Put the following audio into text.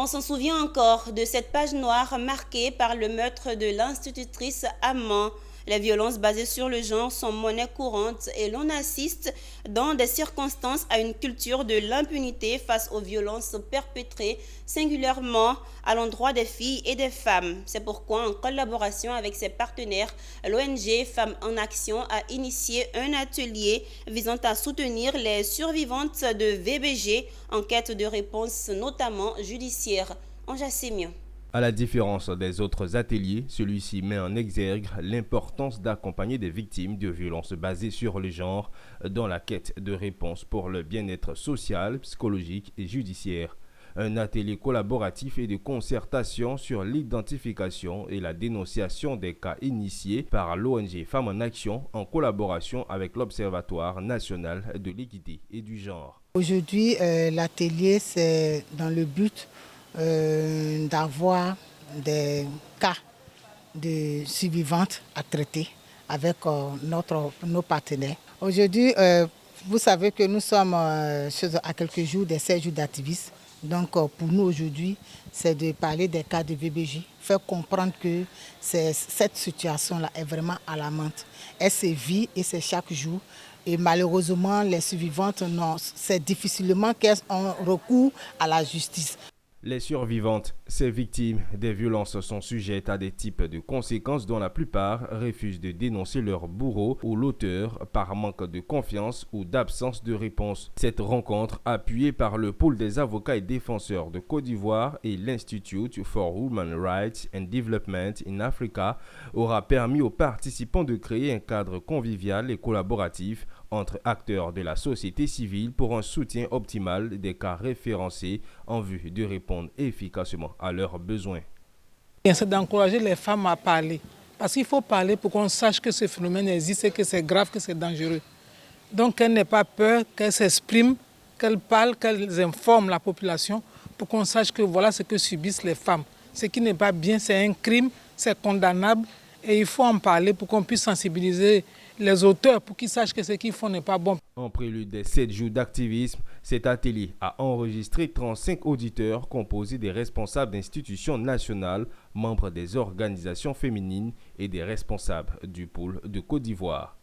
On s'en souvient encore de cette page noire marquée par le meurtre de l'institutrice Amman. Les violences basées sur le genre sont monnaie courante et l'on assiste dans des circonstances à une culture de l'impunité face aux violences perpétrées, singulièrement à l'endroit des filles et des femmes. C'est pourquoi, en collaboration avec ses partenaires, l'ONG Femmes en Action a initié un atelier visant à soutenir les survivantes de VBG en quête de réponses, notamment judiciaires. Anjassemian. À la différence des autres ateliers, celui-ci met en exergue l'importance d'accompagner des victimes de violences basées sur le genre dans la quête de réponses pour le bien-être social, psychologique et judiciaire. Un atelier collaboratif et de concertation sur l'identification et la dénonciation des cas initiés par l'ONG Femmes en Action en collaboration avec l'Observatoire national de l'équité et du genre. Aujourd'hui, l'atelier, c'est dans le but d'avoir des cas de survivantes à traiter avec nos partenaires. Aujourd'hui, vous savez que nous sommes à quelques jours des 16 jours d'activisme. Donc pour nous aujourd'hui, c'est de parler des cas de VBG, faire comprendre que cette situation-là est vraiment alarmante. Elle se vit et c'est chaque jour. Et malheureusement, les survivantes, c'est difficilement qu'elles ont recours à la justice. Les survivantes, ces victimes des violences sont sujettes à des types de conséquences dont la plupart refusent de dénoncer leur bourreau ou l'auteur par manque de confiance ou d'absence de réponse. Cette rencontre, appuyée par le pôle des avocats et défenseurs de Côte d'Ivoire et l'Institute for Human Rights and Development in Africa, aura permis aux participants de créer un cadre convivial et collaboratif entre acteurs de la société civile pour un soutien optimal des cas référencés en vue de répondre efficacement à leurs besoins. C'est d'encourager les femmes à parler, parce qu'il faut parler pour qu'on sache que ce phénomène existe, que c'est grave, que c'est dangereux. Donc qu'elles n'aient pas peur, qu'elles s'expriment, qu'elles parlent, qu'elles informent la population pour qu'on sache que voilà ce que subissent les femmes. Ce qui n'est pas bien, c'est un crime, c'est condamnable et il faut en parler pour qu'on puisse sensibiliser les auteurs pour qu'ils sachent que ce qu'ils font n'est pas bon. En prélude des 7 jours d'activisme, cet atelier a enregistré 35 auditeurs composés des responsables d'institutions nationales, membres des organisations féminines et des responsables du pôle de Côte d'Ivoire.